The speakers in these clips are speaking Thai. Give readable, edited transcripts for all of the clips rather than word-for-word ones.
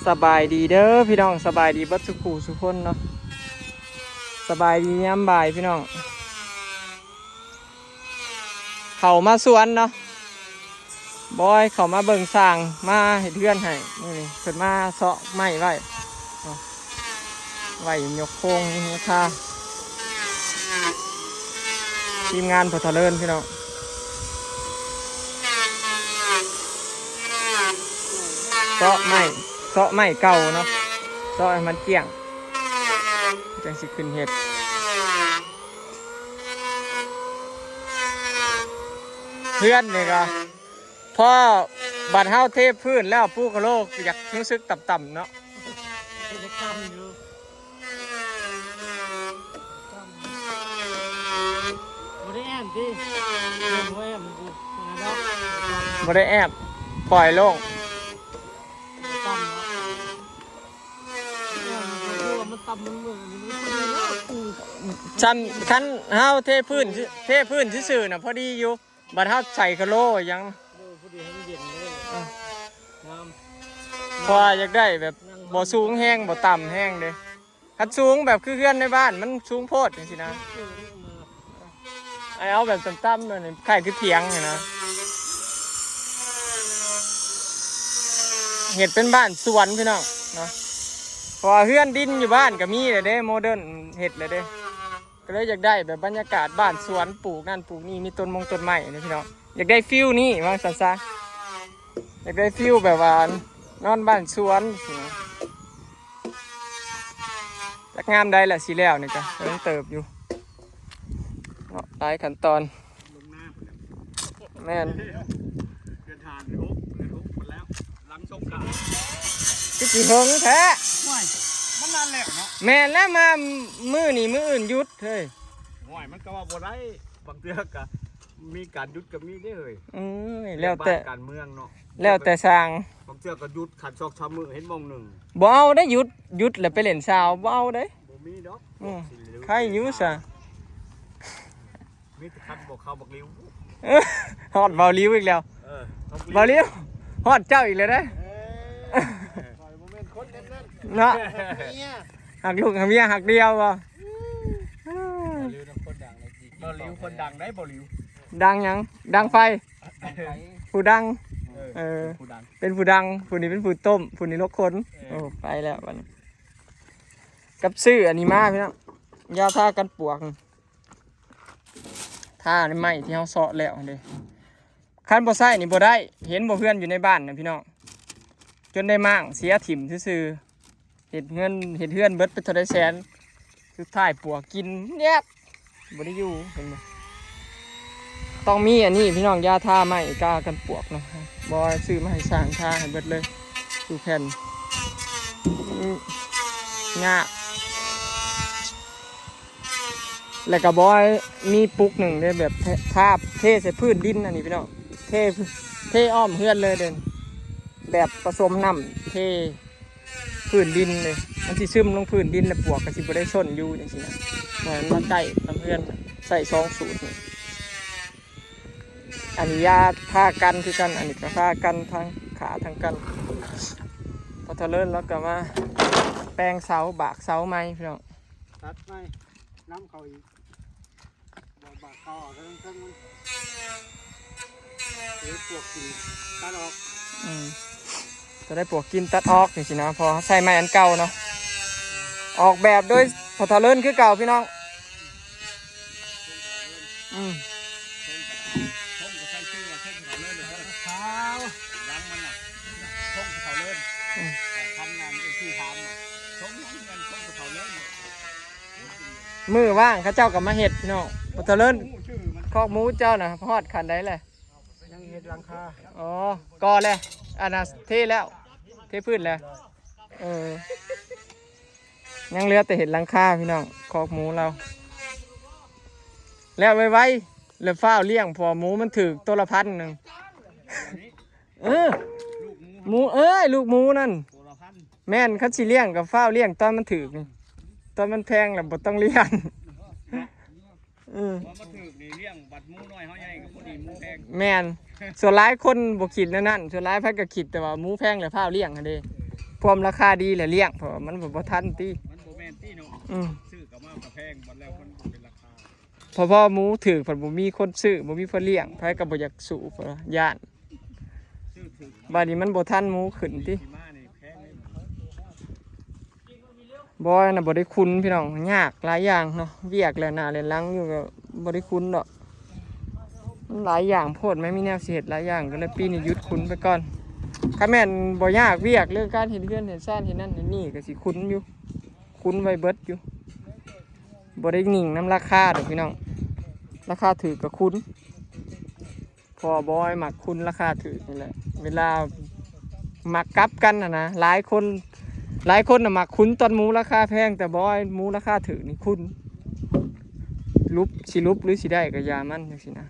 สบายดีเด้อพี่น้องสบายดีบัดสุขูสุคนเนาะสบายดียามบ่ายพี่น้องเขามาสวนเนาะบอยเขามาเบิ่งสร้างมาให้เพื่อนให้นี่เพิ่นมาเสาะไม้ไว้ไว้ยกโค้งนี่ค่ะทีมงานพอทะเลินพี่น้องเสาะไม้เก่าเนาะเสาะให้มันเกี่ยงจังสิขึ้นเห็ดเพื่อนนี่ก็พอบัดเฮาเทพื้นแล้วปูกระโลกอยากรู้สึกต่ำๆเนาะบ่ได้แอมดิบ่ได้แอมกูนะดอกบ่ได้แอบปล่อยโล่งต่ำเนาะมันต่ำมันเหมือนฉันคันเฮาเทพื้นซื่อๆน่ะพอดีอยู่บัดเฮาใส่กระโลยังพอดีให้มันเย็นเลยน้ำพออยากได้แบบบ่สูงแห้งบ่ต่ำแห้งเด้คันสูงแบบคือเฮือนในบ้านมันสูงโพดจังซี่นะเอาแบบต่ำๆเลยคล้ายคือเถียงนี่นะเฮ็ดเป็นบ้านสวนพี่น้องเนาะพอเฮือนดินอยู่บ้านก็มีเลยเด้โมเดิร์นเฮ็ดเลยเด้ก็เลยอยากได้แบบบรรยากาศบ้านสวนปลูกนั่นปลูกนี่มีต้นต้นไม้นี่พี่น้องอยากได้ฟิลนี่ว่าซั่นซะอยากได้ฟิลแบบว่านอนบ้านสวนจักงามได้แหละสิแล้วนี่จ้ะต้องเติบอยู่เนาะหลายขั้นตอนแม่นเดินทางทุกแล้วหลังสงกรานต์คือสิเฮิงแท้ห่วยมันนานแล้วเนาะแม่นแล้วมามื้อนี้มื้ออื่นหยุดเฮ้ยห่วยมันก็ว่าบ่ได้บางเทื่อก็มีการหยุดก็มีได้เฮ้ยแล้วแต่การเมืองเนาะแล้วแต่สร้างบางเทื่อก็หยุดขัดซอกชาวมือเห็นมองหนึ่งบ่เอาได้หยุดแล้วไปเล่นสาวบ่เอาได้บ่มีดอกใครอยู่ซะมีแต่คันบ่เข้าบักลิ้วฮอดเบาลิ้วอีกแล้วเบาลิ้วฮอดเจ้าอีกเลยได้เนาะหักลูกหักเมียหักเดียวบ่บ่ลิ้วคนดังได้บ่ลิ้วดังหยังดังไฟผู้ดังเป็นผู้ดังผู้นี้เป็นผู้ต้มผู้นี้ลกคนโอ้ไปแล้ววันนี้กับซื้ออันนี้มาพี่น้องยาทากันปวกท่าในไม้ที่เขาเสาะแล้วเด้คันบ่ใส่นี่บ่ได้เห็นบ่เพื่อนอยู่ในบ้านนะพี่น้องจนได้มั่งเสียถิ่มซื่อๆเห็ดเงินเห็ดเฮือนเบิดไปเท่าไดแสนสุดท้ายปวกกินเนี่ยบ่ได้อยู่เห็นบ่ต้องมีอันนี้พี่น้องยาทาไม้กากันปวกเนาะบ่ซื้อมาให้สร้างทาให้เบิดเลยสู่แผ่นงาแล้วก็บอยมีปุกหนึ่งเลยแบบทาบเทใส่พื้นดินอันนี้พี่น้องเทอ้อมเฮือนเลยเด่นแบบผสมน้ำเทพื้นดินเลยมันสิซึมลงพื้นดินแล้วปวกก็สิบ่ได้ส้นอยู่จังซี่นะเหมือนมันใกล้น้ำเฮือนใส่2 สูตรนี่อันนี้ยาผ้ากันคือกันอันนี้ก็ผ้ากันทางขาทางกันพอทะเลินแล้วก็มาแปลงเสาบากเสาไม้พี่น้องตัดไม้น้ำเขาอีกบากเขาออกทั้งมันปวกกินตัดออกจะได้ปวกกินตัดออกนี่สินะพอใช้ไม้อันเก่าเนาะออกแบบโดยพอทะเลินคือเก่าพี่น้องมือว่างข้าเจ้ากับมาเห็ดพี่น้องพอทะเลินคอกหมูเจ้าน่ะพอดขันได้เลยยังเห็ดหลังคาอ๋อกอเลยอันน่ะเทแล้วเทพื้นแล้วยังเหลือแต่เห็ดหลังคาพี่น้องคอกหมูเราแล้วไว้แล้วฝ้าเลี้ยงพอหมูมันถึกตัวละ1,000หมูลูกหมูนั่นแม่นคัดสิเลี้ยงกับฝ้าเลี้ยงตอนมันถึกนี่ตอนมันแพงแล้วบ่ต้องเลี้ยงแม่นส่วนหลายคนบ่คิดนั่นส่วนหลายเพิ่นก็คิดแต่ว่าหมูแพงแล้วฝ้าเลี้ยงหั่นเด้ ความราคาดีแหละเลี้ยงเพราะว่ามันบ่ทันติ มันโบแมนตี้เนาะซื้อกับมากระแพงบัดแล้วมันเป็นราคาพอหมูถือเพิ่นบ่มีคนซื้อบ่มีคนเลี้ยงไผก็บ่อยากสู้เพราะว่าย่านบัดนี้มันบ่ทันหมูขึ้นติบ่น่ะบ่ได้คุ้นพี่น้องยากหลายอย่างเนาะเวียกแล้วหน้าแลหลังอยู่ก็บ่ได้คุ้นดอกมันหลายอย่างโพดไม่มีแนวสิเฮ็ดหลายอย่างก็เลยปีนี้หยุดคุ้นไปก่อนถ้าแม่นบ่ยากเวียกเรื่องการเฮ็ดเรือนเฮ็ดซ่านเฮ็ดนั่นเฮ็ดนี่ก็สิคุ้นอยู่คุ้นไว้เบิดอยู่บ่ได้นิ่งนำราคาดอกพี่น้องราคาถือก็คุ้นพอบอยมักคุ้นราคาถือนี่แหละเวลามักกลับกันนะหลายคนน่ะมักคุ้นตอนหมูราคาแพงแต่บอยหมูราคาถือนี่คุ้นลุบหรือสิได้ก็ยามันจังซี่นะ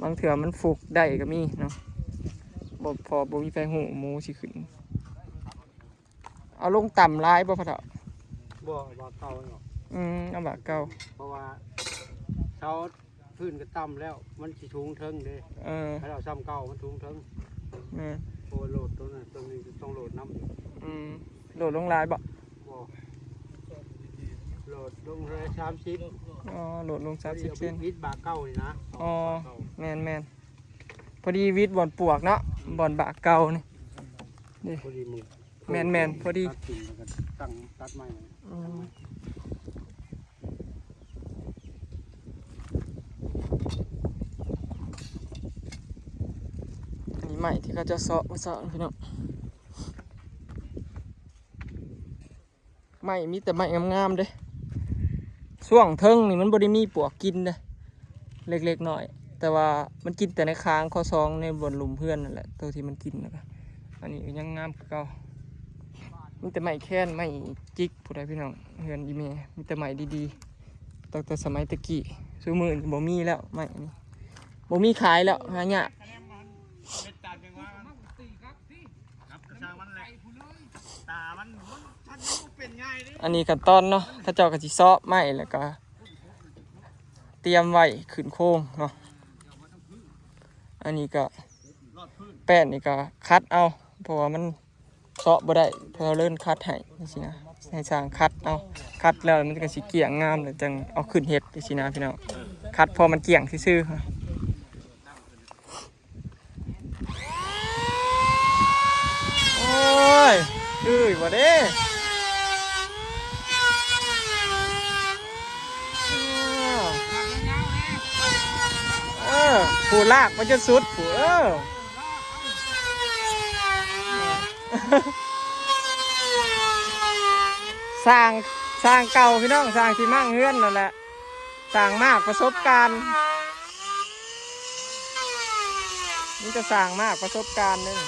บางเถื่อมันฟุกได้ก็มีเนาะบ่มีไฟหูหมูสิขึ้นเอาลงต่ำหลายบ่พะเฒ่าบ่เก่าเนาะเอาบะเก่าเพราะว่าเช้าพื้นก็ต่ำแล้วมันสิสูงเทิงเด้ให้เราซ้ำเก่ามันสูงเทิงแม่โอ้โหลดตรงนี้ต้องโหลดน้โหลดลงหลายบ่โหลดลงเลย30โหลดลง30เซนวิดบาเก่านี่นะแม่นพอดีวิดบ่อนปวกเนาะบ่อนบะเก่านี่พอดีมือแม่นพอดีตั้งตัดไม้ใหม่ที่เขาจะเสาะพี่น้องใหม่มีแต่ใหม่งามๆเด้ช่วงเทิงนี่มันบ่ได้มีปวกกินเด้เล็กๆหน่อยแต่ว่ามันกินแต่ในค้างข้อซองในบนหลุมเพื่อนนั่นแหละตัวที่มันกินนะครับอันนี้ยังงามคือเก่ามีแต่ใหม่แค้นใหม่จิกผู้ใดพี่น้องเฮือนอีเมมีแต่ใหม่ดีๆตั้งแต่สมัยตะกี้ซื้อมือบ่มีแล้วใหม่นี่บ่มีขายแล้วหายากอันนี้ขั้นตอนเนาะถ้าเจ้ากะสิซ้อไม้แล้วก็เตรียมไว้ขึ้นโค้งเนาะอันนี้ก็แป้นนี่ก็คัดเอาเพราะว่ามันซ้อบ่ได้เพอเลิ่นคัดให้สินะให้สร้างคัดเอาคัดแล้วมันก็สิเกี่ยงงามเลยจังเอาขึ้นเฮ็ดสินะพี่น้องคัดพอมันเกี่ยงซื่อๆโอ้ยบ่เด้ผู้ลากมันจะสุดผู้สร้างเก่าพี่น้องสร้างที่มั่งเฮือนนั่นแหละสร้างมากประสบการณ์นี่จะสร้างมากประสบการณ์นึง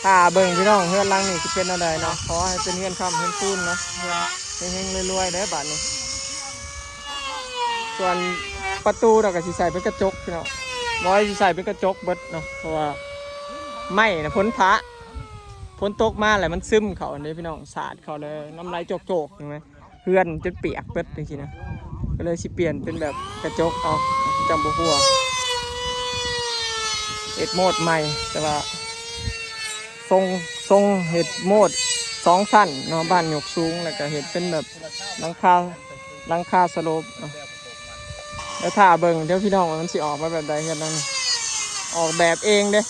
ถ้าเบิ่งพี่น้องเฮือนหลังนี่จะเป็นอะไรเนาะขอให้เป็นเฮือนคำเฮือนปูนเนาะเฮงๆรวยๆได้บาทนี้ส่วนประตูเราก็สิใส่เป็นกระจกพี่น้องร้อยสิใส่เป็นกระจกเบิดเนาะเพราะว่าไม่นะพ้นพระพ้นตกมาแหละมันซึมเขาอันนี้พี่น้องสาดเขาเลยน้ำลายโจกๆใช่ไหมเฮือนจนเปียกเบิดจริงๆนะก็เลยสิเปลี่ยนเป็นแบบกระจกเอาจำบัวหัวเห็ดโมดใหม่แต่ว่าทรงเห็ดโมด2 สั้นเนาะบ้านยกสูงแล้วก็เห็ดเป็นแบบหลังคาสโลปเนาะแล้วถ้าเบิ่งเดี๋ยวพี่น้องมันสิออกมาแบบใดเฮ็ดนั่นออกแบบเองเด้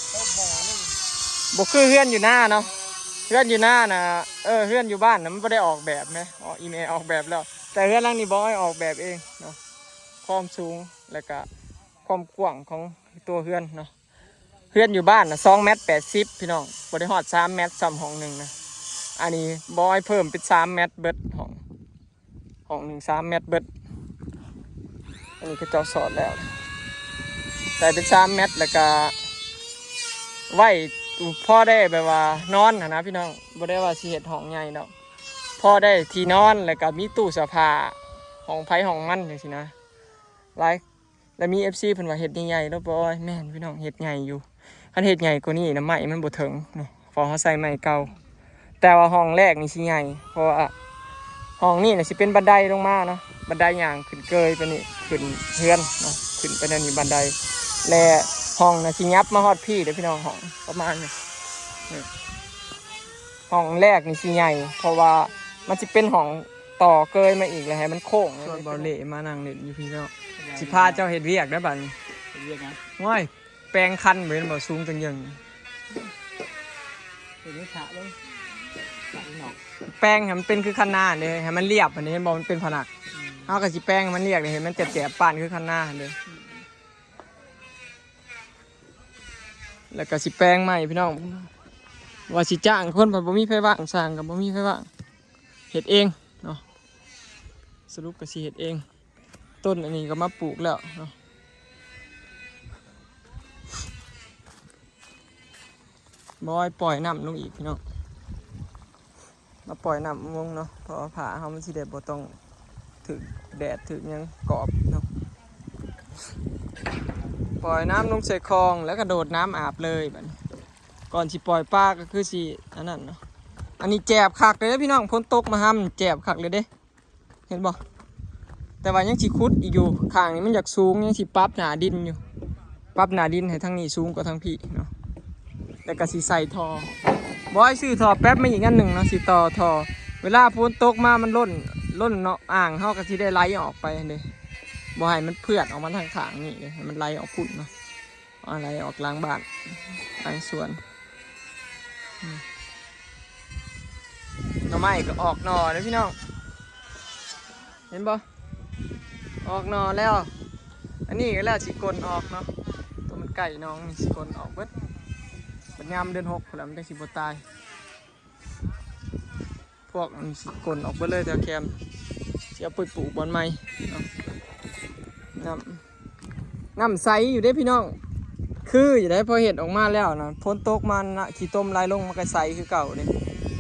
บ่คือเฮือนอยู่หน้าเนาะเฮือนอยู่หน้าน่ะเฮือนอยู่บ้านน่ะมันบ่ได้ออกแบบแม่อีเมลออกแบบแล้วแต่เฮือนหลังนี้บ่ให้ออกแบบเองเนาะความสูงแล้วก็ความกว้างของตัวเฮือนเนาะเฮือนอยู่บ้านน่ะ2.80 เมตรพี่น้องบ่ได้ฮอด3 เมตรซ้ำห้องนึงนะอันนี้บ่ให้เพิ่มเป็น3 เมตรเบิดห้องนึง3 เมตรเบิดอันนี้ก็เจ้าสอดแล้วใส่เป็น3 เมตรแล้วก็ไว้พ่อได้แบบว่านอนนะพี่น้องบ่ได้ว่าสิเฮ็ดห้องใหญ่ดอกพ่อได้ที่นอนแล้วก็มีตู้เสื้อผ้าห้องไผห้องมันจังซี่นะหลายแล้วมี FC เพิ่นว่าเฮ็ดใหญ่ๆแล้วบ่แม่นพี่น้องเฮ็ดใหญ่อยู่คันเฮ็ดใหญ่กว่านี้นะไม้มันบ่ถึงเนาะพอเฮาใส่ไม้เก่าแต่ว่าห้องแรกนี่สิใหญ่เพราะว่าห้องนี้น่ะสิเป็นบันไดลงมาเนาะบันไดย่างขึ้นเกยไปนี่ขึ้นเฮือนเนาะขึ้นไปนั่นนี่บันไดและ ห้องนะสิยับมาฮอดพี่เด้อพี่น้องห้องประมาณนี้ห้องแรกนี่สิใหญ่เพราะว่ามันสิเป็นห้องต่อเกยมาอีกเลยให้มันโค้งส่วนเบาเละมานั่งเล่นอยู่พี่น้องสิพาเจ้าเฮ็ดเวียกได้อบัดนี้ เรียกนะ ง่อยแปลงคันเหมือนบ่สูงจังยัง เป็นนิสะเลยหลังหนอก แป้งให้มันเป็นคือคันหน้าเด้ให้มันเรียบอันนี้บอกมันเป็นผนักเฮาก็สิแป้งให้มันเรียบเห็นมันแจ๋บๆปานคือคันหน้าเด้แล้วก็สิแป้งใหม่พี่น้องว่าสิจ้างคนบ่มีไฟว่างสร้างก็บ่มีไฟว่างเฮ็ดเองเนาะสรุปก็สิเฮ็ดเองต้นอันนี้ก็มาปลูกแล้วเนาะบ่อยปล่อยน้ำลงอีกพี่น้องมาปล่อยน้ำลงเนาะเพราะว่าผาเขามันสิได้บ่ต้องถึกแดดถึกหยังกรอบเนาะปล่อยน้ำลงใส่คลองแล้วก็โดดน้ำอาบเลยบัดนี้ก่อนสิปล่อยปลาก็คือสิอันนั้นเนาะอันนี้แจบคักเลยเด้อพี่น้องพ้นตกมาห้ำแจบคักเลยเด้เห็นบ่แต่ว่ายังสิขุดอีกอยู่ข้างนี้มันอยากสูงยังสิปรับหนาดินอยู่ปรับหนาดินให้ทั้งนี้สูงกว่าทั้งพี่เนาะแล้วก็สิใส่ท่อบอยซื้อท่อแป๊บมาอีกอันหนึ่งเนาะสิต่อท่อเวลาฝนตกมามันล้นเนาะอ่างเฮาก็สิได้ไหลออกไปเด้บ่ให้มันเพื่อนออกมาทางข้างนี่ให้มันไหลออกพุ่นเนาะอะไรออกหลังบ้านหลังสวนหน่อไม้ก็ออกหน่อเด้อพี่น้องเห็นบ่ออกหน่อแล้วอันนี้ก็แล้วสิกลออกเนาะตัวมันไก่น้องนี่สิกลออกเบิดบัดยามเดือน6พุ่นแล้วมันจังสิบ่ตายพวกมันสิกลออกเบิดเลยแถวแคมสิเอาไปปลูกบอนใหม่เนาะน้ำใสอยู่เด้พี่น้องคืออยู่ได้พอเห็ดออกมาแล้วนะพ้นตกมันนะขี้ต้มไหลลงมันก็ใสคือเก่าเลย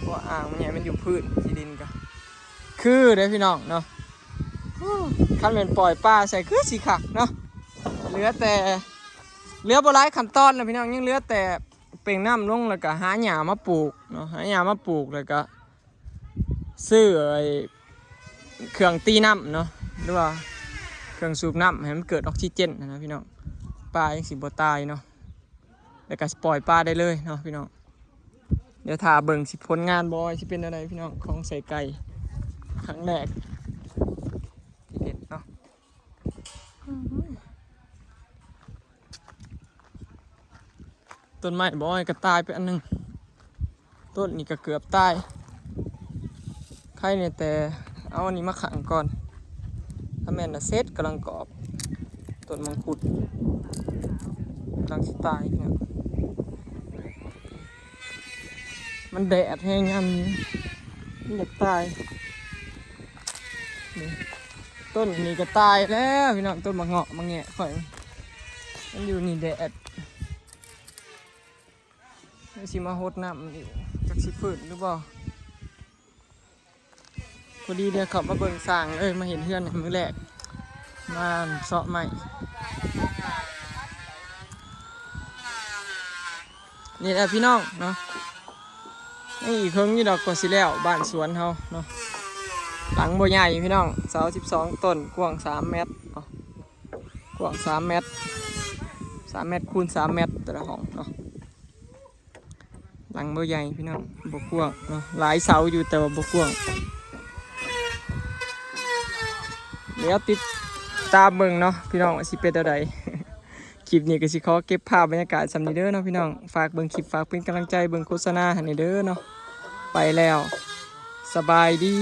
เพราะอ่างมันเนี่ยมันอยู่พื้นที่ดินก็คือเด้พี่น้องเนาะขั้นเป็นปล่อยปลาใส่คือสีขักเนาะเหลือบ่หลายขั้นตอนแล้วพี่น้องยังเหลือแต่เป่งน้ำลงแล้วก็หาหญ้ามาปลูกเนาะหาหญ้ามาปลูกแล้วก็ซื้อไอ้เครื่องตีน้ำเนาะหรือว่าเครื่องสูบน้ำให้มันเกิดออกซิเจนนะพี่น้องปลายังสิบ่ตายเนาะแล้วก็ปล่อยปลาได้เลยเนาะพี่น้องเดี๋ยวถ่าเบิ่งสิผลงานบอยสิเป็นอะไรพี่น้องของใส่ไก่ครั้งแรกที่เด็ดเนาะต้นไม้บอยก็ตายไปอันหนึงต้นนี้ก็เกือบตายใครเนี่ยแต่เอาอันนี้มาขังก่อนถ้าแม่นน่ะเซตกำลังกรอบต้นมังคุดกำลังสิตายเนี่ยมันแดดแห้งยามนี้มันอยากตายนี่ต้นนี้ก็ตายแล้วพี่น้องต้นมะเงาะมะแงะข่อยมันอยู่นี่แดดไม่สิมาโหดน้ำอยู่จักสิฝืนหรือเปล่าพอดีเดี๋ยวขับมาเบิ่งสร้างมาเห็นเพื่อนมือแรกมาเสาะใหม่นี่แหละพี่น้องเนาะนี่อีกครึ่งนี่ดอกกว่าสิแล้วบ้านสวนเขาเนาะหลังบ่ใหญ่พี่น้องเสา12ต้นกว้าง3 เมตรกว้าง3 เมตร3 เมตรคูณ3 เมตรแต่ละห้องเนาะหลังบ่ใหญ่พี่น้องบ่กว้างเนาะหลายเสาอยู่แต่ว่าบ่กว้างเดี๋ยวติดตามเบิ่งเนาะพี่น้องสิเป็นอะไร คลิปนี้ก็สิขอเก็บภาพบรรยากาศสำนีเด้อเนาะพี่น้องฝากเบิ่งคลิปฝากเป็นกำลังใจเบิ่งโฆษณาให้เด้อเนาะไปแล้วสบายดี